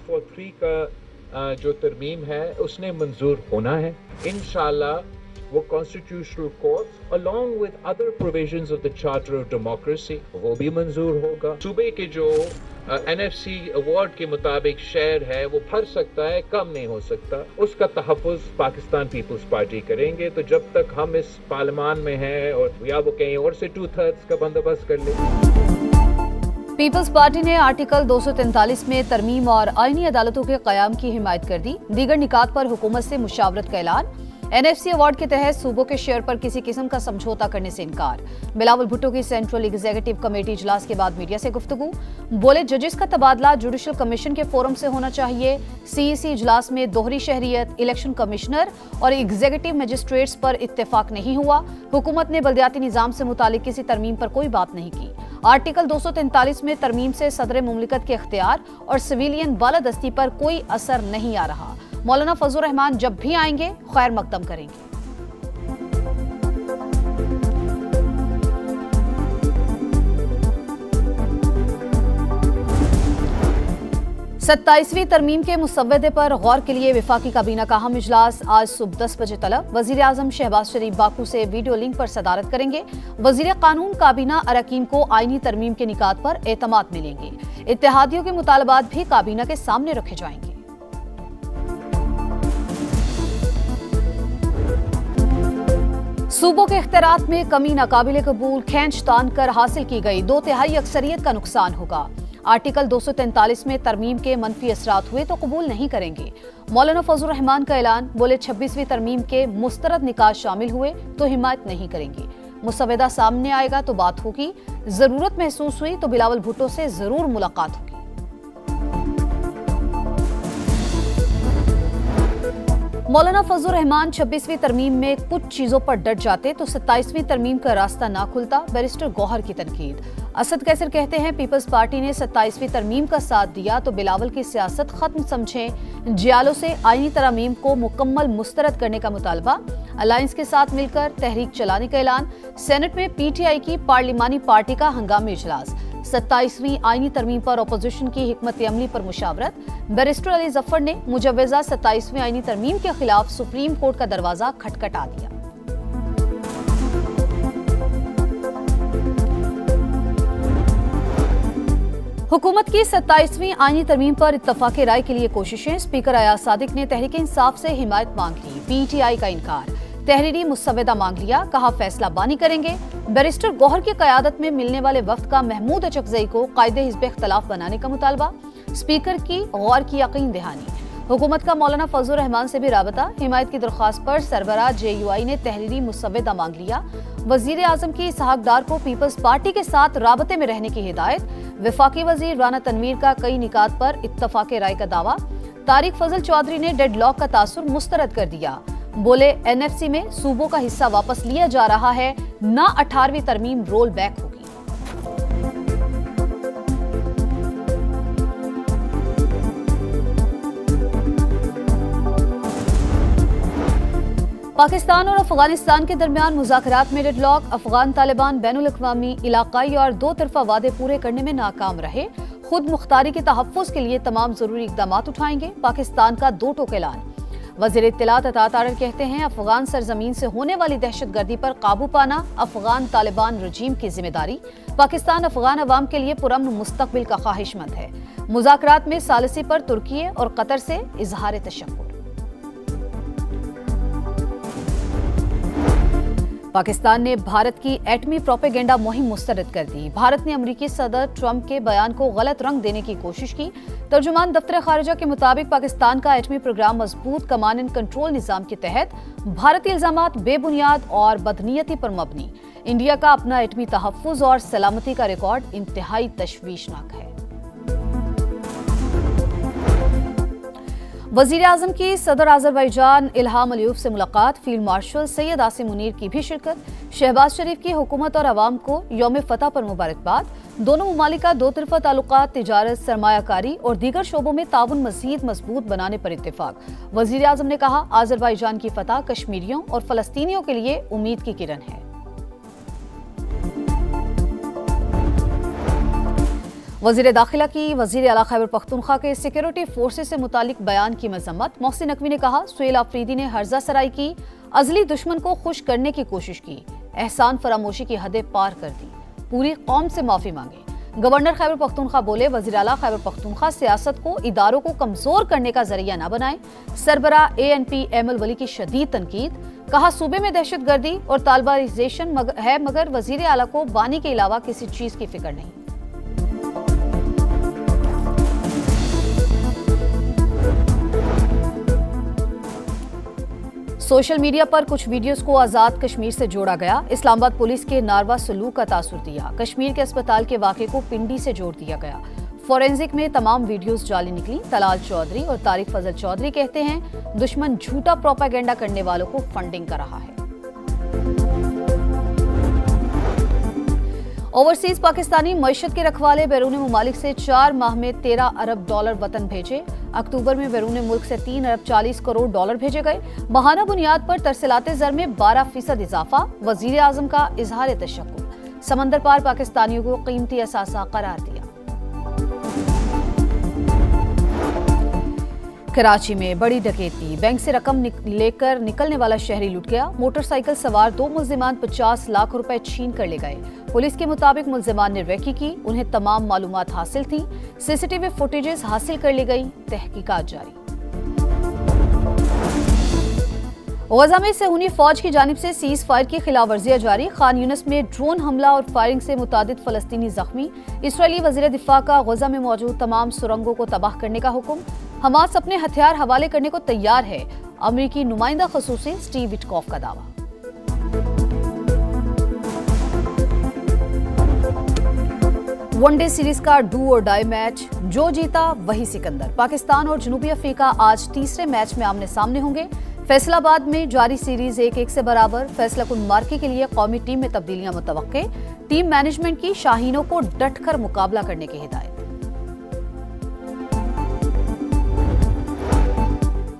243 का जो तरमीम है उसने मंजूर होना है इंशाल्लाह। वो constitutional court along with other provisions of the charter of democracy वो भी मंजूर होगा। सूबे के जो NFC अवार्ड के मुताबिक शेयर है वो बढ़ सकता है, कम नहीं हो सकता। उसका तहफ़्फ़ुज़ पाकिस्तान पीपल्स पार्टी करेंगे। तो जब तक हम इस पार्लियामान में हैं और या वो कहीं और से 2/3 का बंदोबस्त कर ले। पीपल्स पार्टी ने आर्टिकल 243 में तरमीम और आईनी अदालतों के क़याम की हिमायत कर दी। दीगर निकात पर हुकूमत से मुशावरत का ऐलान। NFC अवार्ड के तहत सूबों के शेयर पर किसी किस्म का समझौता करने से इनकार। बिलावल भुट्टो की सेंट्रल एग्जीक्यूटिव कमेटी इजलास के बाद मीडिया से गुफ्तगू। बोले जजेस का तबादला जुडिशल कमीशन के फोरम से होना चाहिए। CEC इजलास में दोहरी शहरियत, इलेक्शन कमिश्नर और एग्जीक्यूटिव मजिस्ट्रेट्स पर इत्तेफाक नहीं हुआ। हुकूमत ने बल्दियाती निजाम से मुतालिक किसी तरमीम पर कोई बात नहीं की। आर्टिकल 243 में तरमीम से सदर मुमलिकत के इख्तियार और सिविलियन बालादस्ती पर कोई असर नहीं आ रहा। मौलाना फजल रहमान जब भी आएंगे खैर मकदम करेंगे। 27वीं तरमीम के मुसव्वदे पर गौर के लिए विफाकी काबीना का अहम इजलास आज सुबह 10 बजे तलब। वजीर आजम शहबाज शरीफ बाकू से वीडियो लिंक पर सदारत करेंगे। वजीर कानून काबीना अरकान को आईनी तरमीम के निकात पर एतमाद मिलेंगे। इत्तेहादियों के मुतालबात भी काबीना के सामने रखे जाएंगे। सूबों के इख्तियारात में कमी नाकाबिले कबूल, खींच तान कर हासिल की गई 2/3 अक्सरियत का नुकसान होगा। आर्टिकल 243 में तरमीम के मनफी असरात हुए तो कबूल नहीं करेंगे। मौलाना फजल रहमान का ऐलान। बोले 26वीं तरमीम के मुस्तरद निकात शामिल हुए तो हिमायत नहीं करेंगे। मुसव्वदा सामने आएगा तो बात होगी। जरूरत महसूस हुई तो बिलावल भुट्टो से जरूर मुलाकात होगी। मौलाना फजल रहमान 26वीं तरमीम में कुछ चीजों पर डट जाते तो 27वीं तरमीम का रास्ता ना खुलता। बैरिस्टर गौहर की तनकीद। असद कैसर कहते हैं पीपल्स पार्टी ने 27वीं तरमीम का साथ दिया तो बिलावल की सियासत खत्म समझें। जियालो से आईनी तरमीम को मुकम्मल मुस्तरद करने का मुतालबा। अलायंस के साथ मिलकर तहरीक चलाने का ऐलान। सेनेट में PTI की पार्लिमानी पार्टी का हंगामी इजलास। 27वीं आईनी तरमीम पर अपोजिशन की हिकमत अमली पर मुशावरत। बैरिस्टर अली जफर ने मुजव्वजा 27वीं आईनी तरमीम के खिलाफ सुप्रीम कोर्ट का दरवाजा खटखटा दिया। हुकूमत की 27वीं आईनी तरमीम पर इत्तफाक राय के लिए कोशिशें। स्पीकर अयाज सादिक ने तहरीक इंसाफ से हिमायत मांग ली। PTI का इनकार। तहरीरी मुसव्वदा मांग लिया, कहा फैसला बानी करेंगे। बैरिस्टर गौहर की क़यादत में मिलने वाले वफ्द का महमूद अचकजई को कायदे हिज़्ब इख्तिलाफ बनाने का मुतालबा। स्पीकर की गौर की यकीन दहानी। हुकूमत का मौलाना फजल रहमान से भी राबता। हिमायत की दरख्वास्त पर सरबराह JUI ने तहरीरी मुसव्वदा मांग लिया। वजीर आजम की इसहाक डार को पीपल्स पार्टी के साथ राबते में रहने की हिदायत। विफाकी वजीर राना तनवीर का कई निकात पर इत्तफाक राय का दावा। तारिक फजल चौधरी ने डेडलॉक का तासुर मुस्तरद कर दिया। बोले NFC में सूबों का हिस्सा वापस लिया जा रहा है, ना 18वीं तरमीम रोल बैक होगी। पाकिस्तान और अफगानिस्तान के दरमियान मुज़ाकरात में डेडलॉक। अफगान तालिबान बैनुल अक़वामी, इलाकाई और दो तरफा वादे पूरे करने में नाकाम रहे। खुद मुख्तारी के तहफ़्फ़ुज़ के लिए तमाम जरूरी इक़दाम उठाएंगे। पाकिस्तान का 2 टोक ऐलान। वज़ीर इत्तलात अता तारर कहते हैं अफगान सरजमीन से होने वाली दहशतगर्दी पर काबू पाना अफगान तालिबान रजीम की जिम्मेदारी। पाकिस्तान अफगान अवाम के लिए पुरअमन मुस्तक़बिल का ख्वाहिशमंद है। मुज़ाकरात में सालिसी पर तुर्की और कतर से इजहार तशक्कुर। पाकिस्तान ने भारत की एटमी प्रोपेगेंडा मुहिम मुस्तरद कर दी। भारत ने अमरीकी सदर ट्रंप के बयान को गलत रंग देने की कोशिश की। तर्जुमान दफ्तर खारिजा के मुताबिक पाकिस्तान का एटमी प्रोग्राम मजबूत कमांड एंड कंट्रोल निजाम के तहत भारतीय इल्जामात बेबुनियाद और बदनीयती पर मबनी। इंडिया का अपना एटमी तहफ़्फ़ुज़ और सलामती का रिकॉर्ड इंतहाई तशवीशनाक है। वज़ीर आज़म की सदर अज़रबैजान इल्हाम अलीयव से मुलाकात। फील्ड मार्शल सैयद आसिम मुनीर की भी शिरकत। शहबाज शरीफ की हुकूमत और अवाम को यौम फतह पर मुबारकबाद। दोनों ममालिक का दो तरफा ताल्लुकात, तिजारत, सरमायाकारी और दीगर शोबों में ताउन मज़ीद मजबूत बनाने पर इत्तेफाक। वज़ीर आज़म ने कहा अज़रबैजान की फतह कश्मीरियों और फ़लस्तीनियों के लिए उम्मीद की किरण है। वजीर दाखिला की वजीर आला खैबर पख्तूनख्वा के सिक्योरिटी फोर्सेस से मुतालिक बयान की मजम्मत। मोहसिन नकवी ने कहा, सुहेल आफरीदी ने हर्जा सराई की, अजली दुश्मन को खुश करने की कोशिश की, एहसान फरामोशी की हदें पार कर दी, पूरी कौम से माफी मांगे। गवर्नर खैबर पख्तूनख्वा बोले, वजीर आला खैबर पख्तूनख्वा सियासत को इदारों को कमजोर करने का जरिया न बनाए। सरबरा ANP एमल वली की शदीद तनकीद। कहा, सूबे में दहशतगर्दी और तालिबानिजेशन है, मगर वजीर आला को बानी के अलावा किसी चीज की फिक्र नहीं। सोशल मीडिया पर कुछ वीडियोस को आजाद कश्मीर से जोड़ा गया। इस्लामाबाद पुलिस के नारवा सलूक का तासुर दिया। कश्मीर के अस्पताल के वाक़े को पिंडी से जोड़ दिया गया। फोरेंसिक में तमाम वीडियोस जाली निकली। तलाल चौधरी और तारिक फजल चौधरी कहते हैं, दुश्मन झूठा प्रोपेगेंडा करने वालों को फंडिंग कर रहा है। ओवरसीज पाकिस्तानी मईशत के रखवाले बैरून मुमालिक से 4 माह में $13 अरब वतन भेजे। अक्टूबर में बैरून मुल्क से $3 अरब 40 करोड़ डॉलर भेजे गए। माहाना बुनियाद पर तरसीलाते ज़र में 12% इजाफा। वजीर आजम का इजहार तशक्कुर। समंदर पार पाकिस्तानियों को कीमती असासा करार दिया। कराची में बड़ी डकैती। बैंक से रकम लेकर निकलने वाला शहरी लुट गया। मोटरसाइकिल सवार 2 मुल्जिमान 50 लाख रुपए छीन कर ले गए। पुलिस के मुताबिक मुल्जिमान ने रेकी की, उन्हें तमाम मालूमात हासिल थी। सीसीटीवी फुटेजेस हासिल कर ली गई। तहकीकात जारी। गजा में सहूनी फौज की जानिब से सीज फायर की खिलाफ वर्जियां जारी। खान यूनिस में ड्रोन हमला और फायरिंग से मुतादिद फलस्तीनी जख्मी। इसराइली वजीर दिफा का गजा में मौजूद तमाम सुरंगों को तबाह करने का हुक्म। हमास अपने हथियार हवाले करने को तैयार है। अमरीकी नुमाइंदा खसूसी स्टीव विटकॉफ का दावा। वनडे सीरीज का डू और डाई मैच, जो जीता वही सिकंदर। पाकिस्तान और जनूबी अफ्रीका आज तीसरे मैच में आमने सामने होंगे। फैसलाबाद में जारी सीरीज 1-1 से बराबर। फैसला कुन मार्के के लिए कौमी टीम में तब्दीलियां मुतवक्के। टीम मैनेजमेंट की शाहीनों को डटकर मुकाबला करने की हिदायत।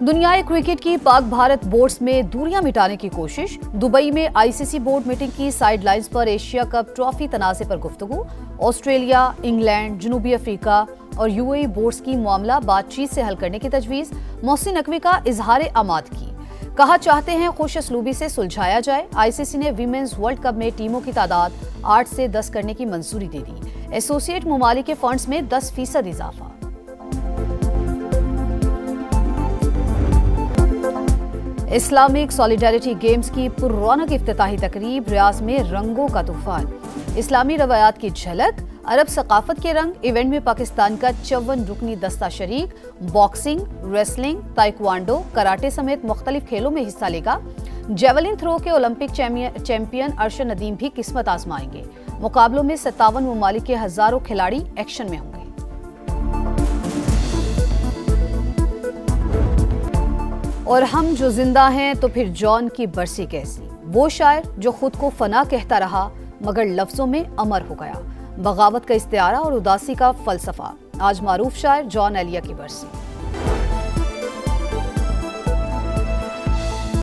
दुनियाई क्रिकेट की पाक भारत बोर्ड्स में दूरियां मिटाने की कोशिश। दुबई में ICC बोर्ड मीटिंग की साइडलाइंस पर एशिया कप ट्रॉफी तनाज़े पर गुफ्तगू। ऑस्ट्रेलिया, इंग्लैंड, जनूबी अफ्रीका और UAE बोर्ड्स की मामला बातचीत से हल करने की तजवीज़। मोहसिन नकवी का इजहार आमाद की। कहा, चाहते हैं खुश असलूबी से सुलझाया जाए। ICC ने वीमेंस वर्ल्ड कप में टीमों की तादाद 8 से 10 करने की मंजूरी दे दी। एसोसिएट ममालिक के फंड्स में 10% इजाफा। इस्लामिक सॉलिडारिटी गेम्स की पुररौनक इफ्तिताही तकरीब। रियाज में रंगों का तूफान। इस्लामी रवायात की झलक, अरब सकाफत के रंग। इवेंट में पाकिस्तान का 54 रुकनी दस्ता शरीक। बॉक्सिंग, रेसलिंग, ताइक्वांडो, कराटे समेत मुख्तलिफ खेलों में हिस्सा लेगा। जेवलिन थ्रो के ओलंपिक चैंपियन अरशद नदीम भी किस्मत आजमाएंगे। मुकाबलों में 57 ममालिक के हजारों खिलाड़ी एक्शन में होंगे। और हम जो जिंदा हैं तो फिर जॉन की बरसी कैसी। वो शायर जो खुद को फना कहता रहा मगर लफ्जों में अमर हो गया। बगावत का इस्तिआरा और उदासी का फलसफा। आज मारूफ शायर जॉन एलिया की बरसी।